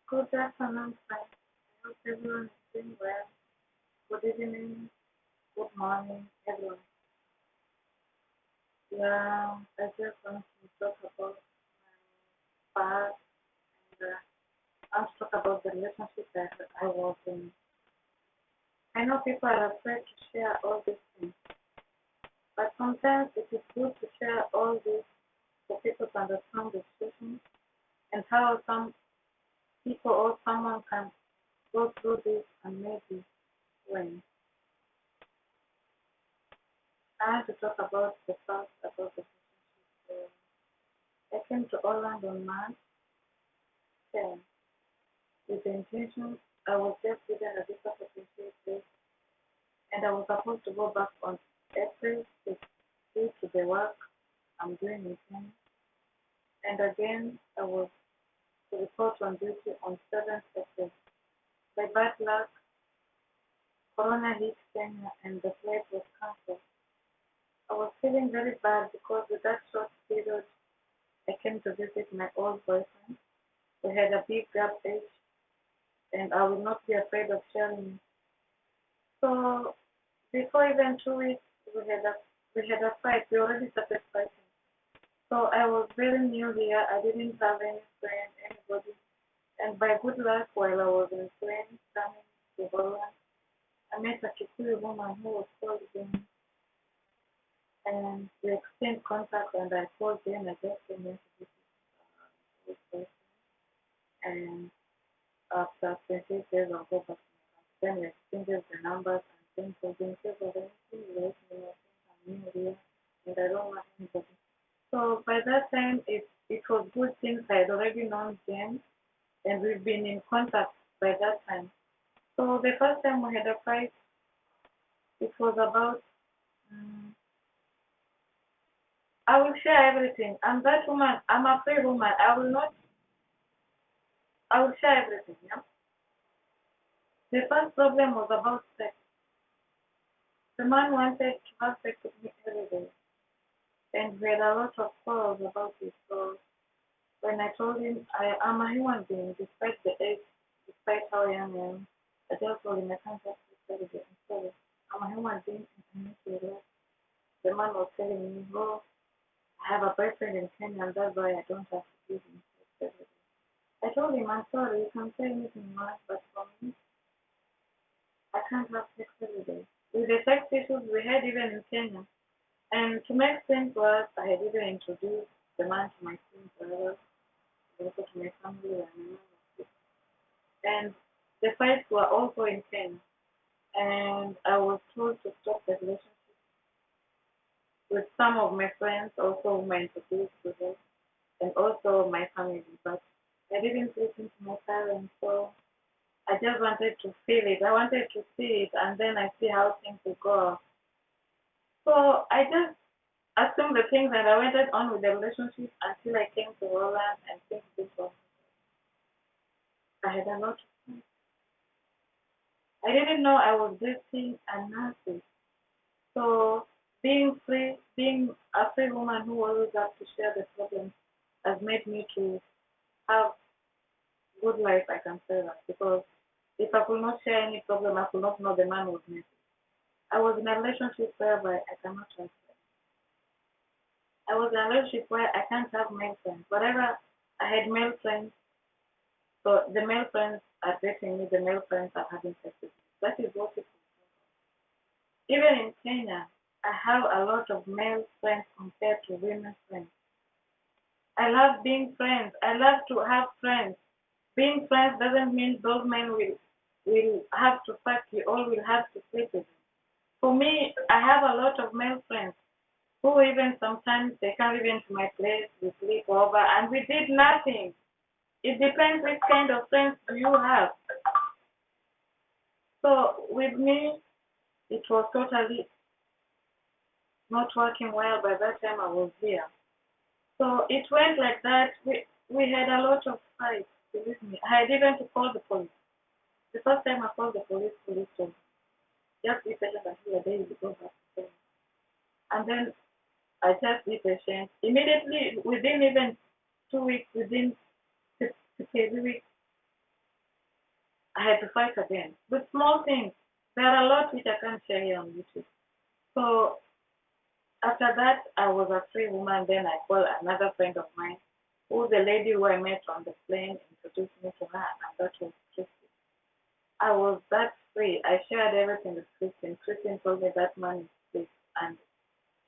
Good afternoon, friends. I hope everyone is doing well. Good evening, good morning, everyone. Yeah, I just want to talk about past and I want to talk about the relationship that I was in. I know people are afraid to share all these things, but sometimes it is good to share all this for people to understand the situation and how some people or someone can go through this and maybe win. I want to talk about the past, about the relationship. I came to Holland on March 10 with the intention I was just given a visa for 28 days and I was supposed to go back on April 6th due to the work I'm doing in Kenya. And again, I was to report on duty on 7th April. By bad luck, Corona hit Kenya and the flight was cancelled. I was feeling very bad because with that short period, I came to visit my old boyfriend. We had a big gap age and I will not be afraid of sharing. So before even 2 weeks, we had a fight. We already started fighting. So I was very new here. I didn't have any friend, anybody. And by good luck, while I was in train coming to Holland, I met a Kikuyu woman who was called Jane. And we exchanged contact and I told Jane I just came here to visit this person. And after 28 days, I'll go back to my house. Then we exchanged the numbers and things. So in case of anything, you let me know. I'm new here and I don't want anybody. So by that time, it was good since I had already known James and we've been in contact by that time. So the first time we had a fight, it was about, um, I will share everything. I'm that woman, I'm a free woman. I will share everything. Yeah? The first problem was about sex. The man wanted to have sex with me every day. And we had a lot of quarrels about it. So when I told him I am a human being, despite the age, despite how young I am, I just told him I can't have sex every day. I'm sorry. I'm a human being and I need to relax. The man was telling me, oh, I have a boyfriend in Kenya and that's why I don't have to give him sex every day. I told him, I'm sorry, you can say anything you want, but for me, I can't have sex every day. With the sex issues we had even in Kenya, and to make things worse, I had even introduced the man to my twin brothers, also to my family and my mom was sick. And the fights were also in Kenya. And I was told to stop the relationship with some of my friends, also whom I introduced to them, and also my family. But I didn't listen to my parents, so I just wanted to feel it. I wanted to see it, and then I see how things will go. So I just assumed the things and I went on with the relationship until I came to Holland and things did well. I had a lot of things. I didn't know I was dating a Nazi. So being free, being a free woman who always has to share the problems has made me to have good life, I can say that. Because if I could not share any problem, I could not know the man was me. I was in a relationship whereby I cannot trust him. I was in a relationship where I can't have male friends. Whatever I had male friends, so the male friends are dating me, the male friends are having sex with me. That is what it is. Even in Kenya, I have a lot of male friends compared to women friends. I love being friends. I love to have friends. Being friends doesn't mean those men will have to fuck you or will have to sleep with you. For me, I have a lot of male friends who even sometimes they come even to my place, we sleep over, and we did nothing. It depends which kind of friends do you have. So with me, it was totally not working well by that time I was here. So it went like that. We had a lot of fights, believe me. I had even to call the police. The first time I called the police told me, just be patient until the day you go back to Kenya. And then I just be patient. Immediately, within even 2 weeks, within 3 weeks, I had to fight again with small things. There are a lot which I can't share here on YouTube. So after that, I was a free woman. Then I called another friend of mine, who the lady who I met on the plane introduced me to her, and that was Christine. I was that free. I shared everything with Christine. Christine told me that man is sick and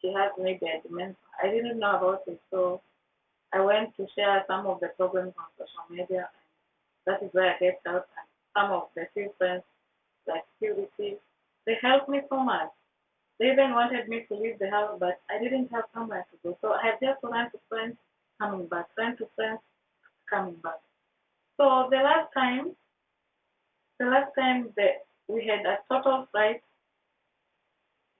she has maybe a dementia. I didn't know about it, so I went to share some of the problems on social media, and that is where I get out. And some of the few friends, like security, they helped me so much. They even wanted me to leave the house, but I didn't have somewhere to go. So I had just run to friends, coming back, friend to friends, coming back. So the last time that we had a total fight.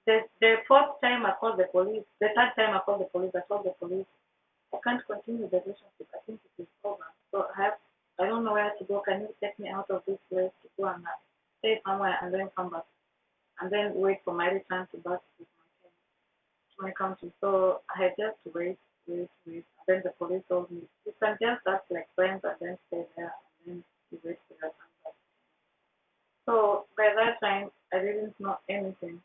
The fourth time I called the police. The third time I called the police. I told the police I can't continue the relationship. I think it is over. So I don't know where to go. Can you take me out of this place to go and stay somewhere and then come back and then wait for my return to back to my country? So I had just to wait. And then the police told me you can just act like friends and then stay there and then you wait for your time back. So by that time I didn't know anything.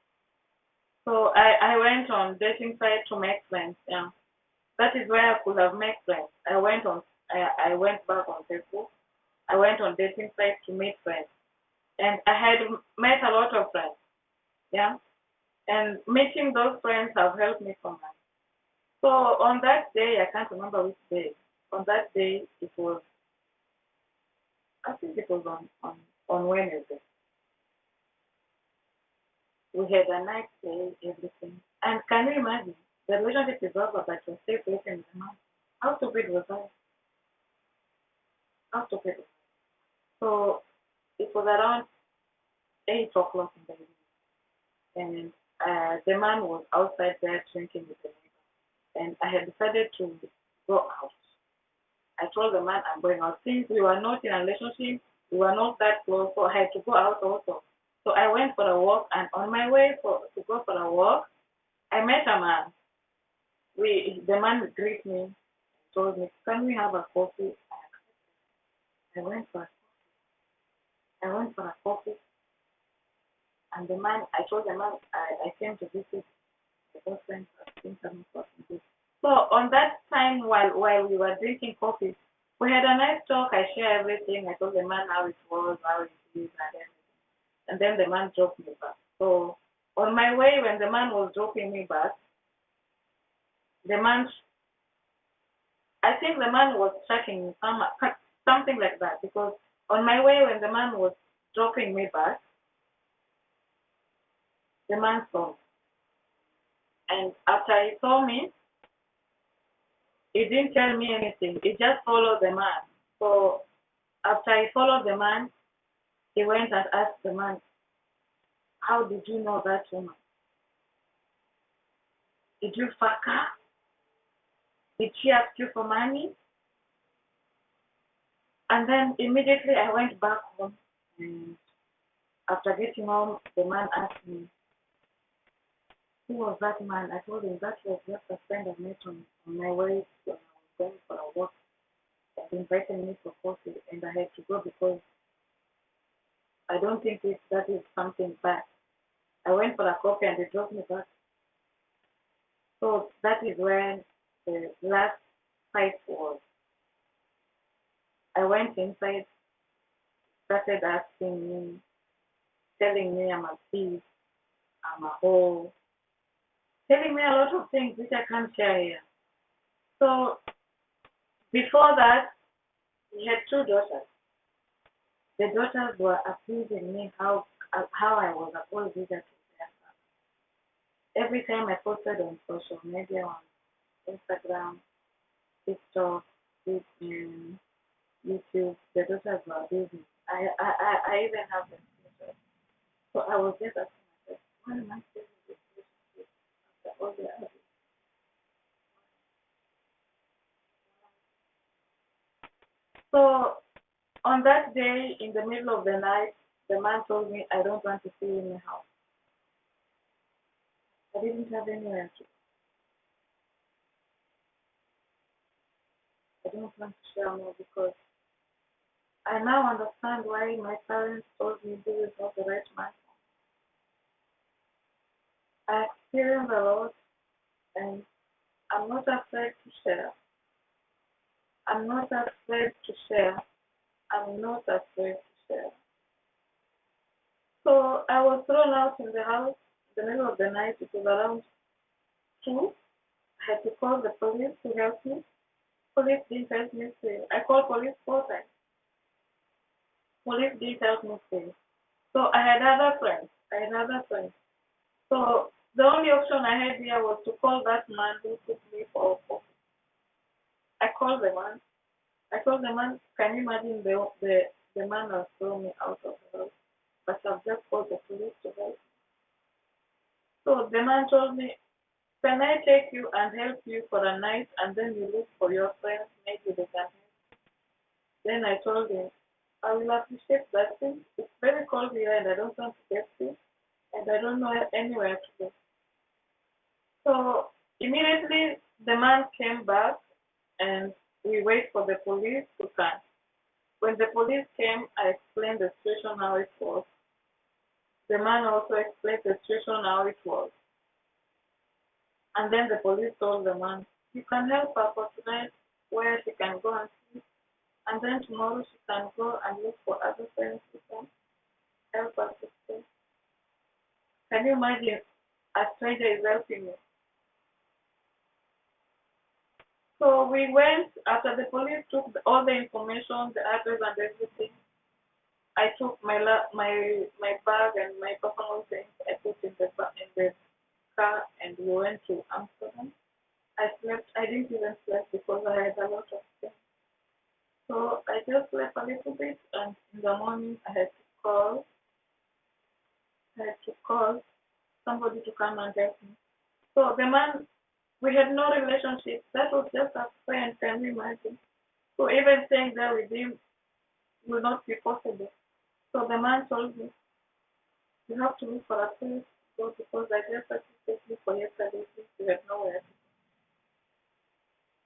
So I went on dating site to make friends. Yeah. That is where I could have made friends. I went back on Facebook. I went on dating sites to meet friends. And I had met a lot of friends. Yeah. And meeting those friends have helped me so much. So on that day, I can't remember which day. On that day, I think it was on Wednesday. We had a nice day, everything. And can you imagine? The relationship is over, but you're still waiting with the man. How stupid was I? How stupid was I? So it was around 8 o'clock in the evening, and the man was outside there drinking with the neighbor. And I had decided to go out. I told the man I'm going out. Since we were not in a relationship, we were not that close, so I had to go out also. So I went for a walk, and on my way to go for a walk, I met a man. The man greeted me, told me, "Can we have a coffee?" I went for a coffee, and I told the man I came to visit the boyfriend. I think I'm talking. So on that time, while we were drinking coffee, we had a nice talk. I shared everything. I told the man how it was, how it is, and everything. And then the man dropped me back. So on my way, when the man was dropping me back, the man, I think the man was tracking me, something like that. Because on my way, when the man was dropping me back, the man saw me. And after he saw me, he didn't tell me anything. He just followed the man. So after he followed the man, he went and asked the man, "How did you know that woman? Did you fuck her? Did she ask you for money?" And then immediately I went back home. And after getting home, the man asked me, "Who was that man?" I told him that was just a friend I met on my way when I was going for a walk. He invited me for coffee, and I had to go because I don't think that is something bad. I went for a coffee and they dropped me back. So that is when the last fight was. I went inside, started asking me, telling me I'm a thief, I'm a hoe, telling me a lot of things which I can't share here. So before that, we had two daughters. The daughters were accusing me how I was a gold digger to their father. Every time I posted on social media, on Instagram, TikTok, um, YouTube, the daughters were abusing. I even have them. So I was just asking myself, why am I still in this relationship after all the abuse? So on that day, in the middle of the night, the man told me, "I don't want to see you in the house." I didn't have anywhere to. I don't want to share more because I now understand why my parents told me this is not the right man. I experienced a lot and I'm not afraid to share. I'm not afraid to share. I'm not afraid to share. So I was thrown out in the house in the middle of the night. It was around 2. I had to call the police to help me. Police didn't help me stay. I called police 4 times. Police didn't help me stay. So I had other friends. So the only option I had here was to call that man who took me for coffee. I called the man. I told the man, can you imagine the man has thrown me out of the house, but I've just called the police to help. So the man told me, can I take you and help you for a night and then you look for your friends, maybe they can help. Then I told him, I will appreciate that thing. It's very cold here and I don't want to get sick and I don't know anywhere to go. So immediately the man came back and we wait for the police to come. When the police came, I explained the situation how it was. The man also explained the situation how it was. And then the police told the man, you can help her for tonight where she can go and sleep. And then tomorrow she can go and look for other friends who can help her to stay. Can you imagine a stranger is helping you? So we went after the police took all the information, the address and everything. I took my bag and my personal things. I put in the car and we went to Amsterdam. I slept. I didn't even sleep because I had a lot of things. So I just slept a little bit, and in the morning I had to call somebody to come and help me. So the man, we had no relationship. That was just a friend. Can you imagine? So even staying there with him will not be possible. So the man told me, you have to look for a place to go because I just had to take you for yesterday since you had nowhere.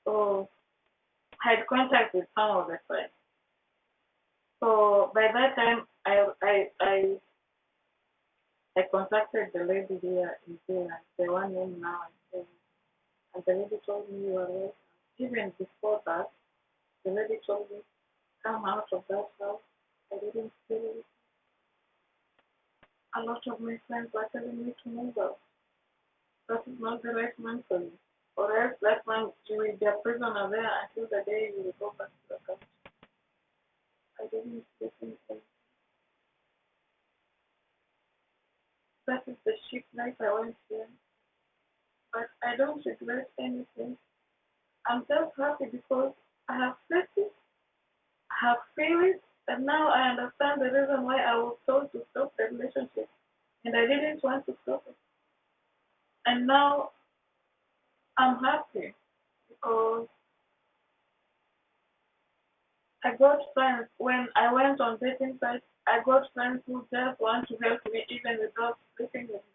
So I had contact with some of the friends. So by that time, I contacted the lady here in Finland, the one named now in Finland, and the lady told me you are welcome. Even before that, the lady told me, come out of that house. I didn't feel it. A lot of my friends were telling me to move out. That is not the right man for you. Or else that man, you will be a prisoner there until the day you will go back to the country. I didn't listen to them. That is the ship life I went through. But I don't regret anything. I'm just happy because I have faced it, I have failed it, and now I understand the reason why I was told to stop the relationship. And I didn't want to stop it. And now I'm happy because I got friends. When I went on dating sites, I got friends who just want to help me even without sleeping with me.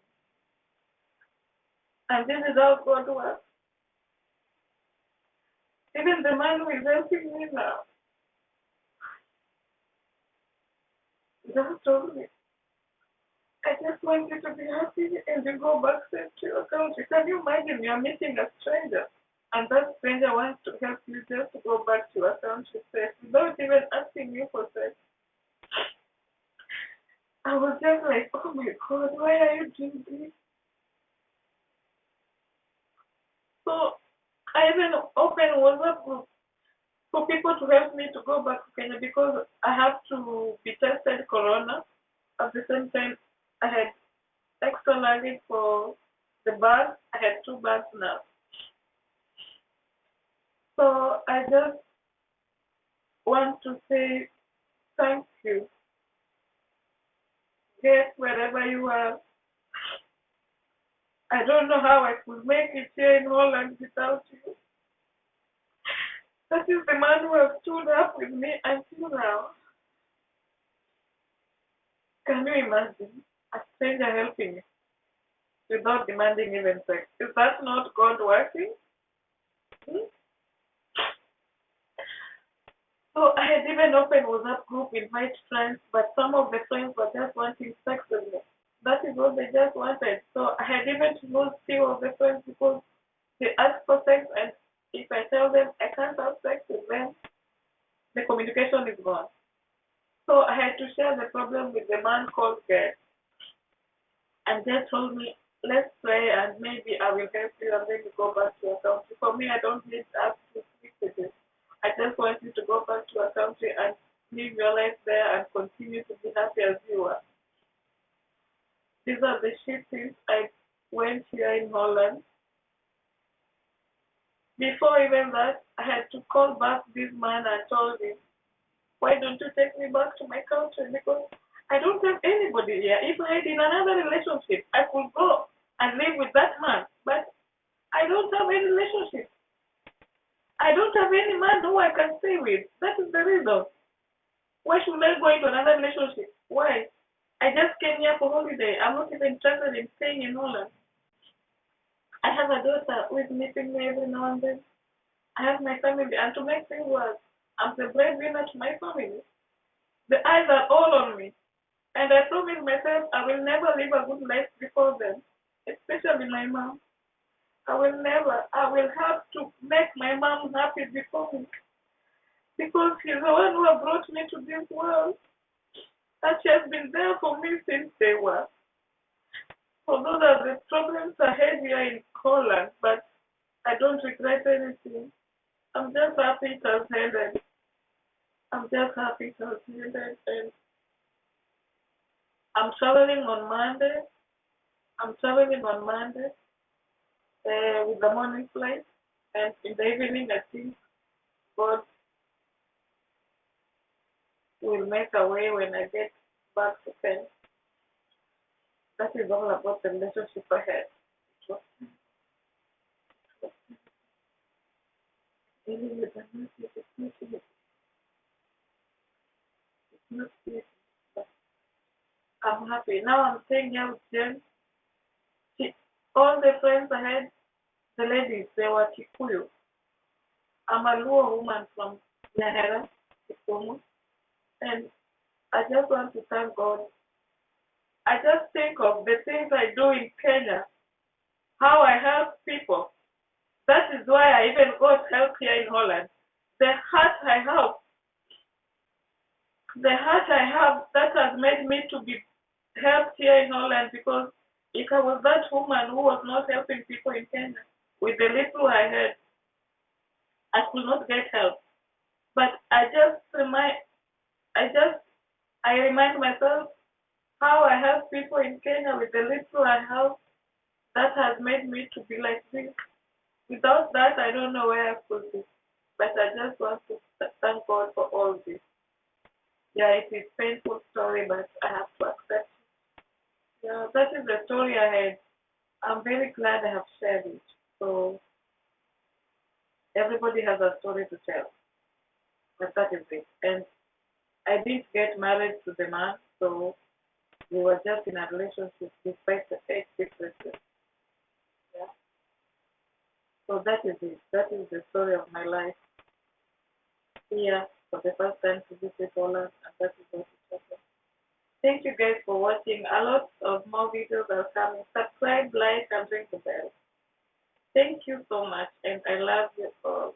And this is how God works. Even the man who is helping me now just told me, I just want you to be happy and you go back safe to your country. Can you imagine you're meeting a stranger and that stranger wants to help you just to go back to your country safe without even asking you for sex? I was just like, oh my God, why are you doing this? So I even opened WhatsApp group for people to help me to go back to Kenya because I have to be tested corona. At the same time, I had extra luggage for the bag. I had 2 bags now. So I just want to say thank you. Get wherever you are. I don't know how I could make it here in Holland without you. That is the man who has stood up with me until now. Can you imagine a stranger helping me without demanding even sex? Is that not God working? Hmm? So I had even opened WhatsApp group, invite friends, but some of the friends were just wanting sex with me. That is what they just wanted. So I had even to lose few of the friends because they ask for sex, and if I tell them I can't have sex with them, the communication is gone. So I had to share the problem with the man called God, and they told me, let's pray and maybe I will help you and then you go back to your country. For me, I don't need us to speak with you. I just want you to go back to your country and live your life there and continue to be happy as you are. These are the shit things I went here in Holland. Before even that, I had to call back this man and told him, why don't you take me back to my country? Because I don't have anybody here. If I had in another relationship, I could go and live with that man. But I don't have any relationship. I don't have any man who I can stay with. That is the reason. Why should I go into another relationship? Why? I just came here for holiday. I'm not even interested in staying in Holland. I have a daughter who is missing me every now and then. I have my family, and to make things worse, I'm the breadwinner to my family. The eyes are all on me. And I promise myself I will never live a good life before them, especially my mom. I will have to make my mom happy before me because she's the one who brought me to this world. And she has been there for me since day one. So those are the problems ahead here in Holland, but I don't regret anything. I'm just happy it has ended. I'm just happy it has ended. And I'm traveling on Monday. I'm traveling on Monday with the morning flight. And in the evening, I think God will make a way when I get back to Kenya. That is all about the relationship ahead. It was dealing with the message. It's not easy, but I'm happy. Now I'm staying here with Jen. She, all the friends I had, the ladies, they were Kikuyu. I'm a Luo woman from Nyahera, Kisumu, and I just want to thank God. I just think of the things I do in Kenya, how I help people. That is why I even got help here in Holland. The heart I have, the heart I have, that has made me to be helped here in Holland because if I was that woman who was not helping people in Kenya, with the little I had, I could not get help. But I just, I remind myself how I help people in Kenya with the little I have. That has made me to be like this. Without that, I don't know where I could be. But I just want to thank God for all this. Yeah, it is painful story, but I have to accept. Yeah, that is the story I had. I'm very glad I have shared it. So everybody has a story to tell, but that is it. And I didn't get married to the man, so we were just in a relationship despite the age differences. Yeah. So that is it. That is the story of my life here for the first time to visit Holland, and that is what it happened. Thank you guys for watching. A lot of more videos are coming. Subscribe, like, and ring the bell. Thank you so much, and I love you all.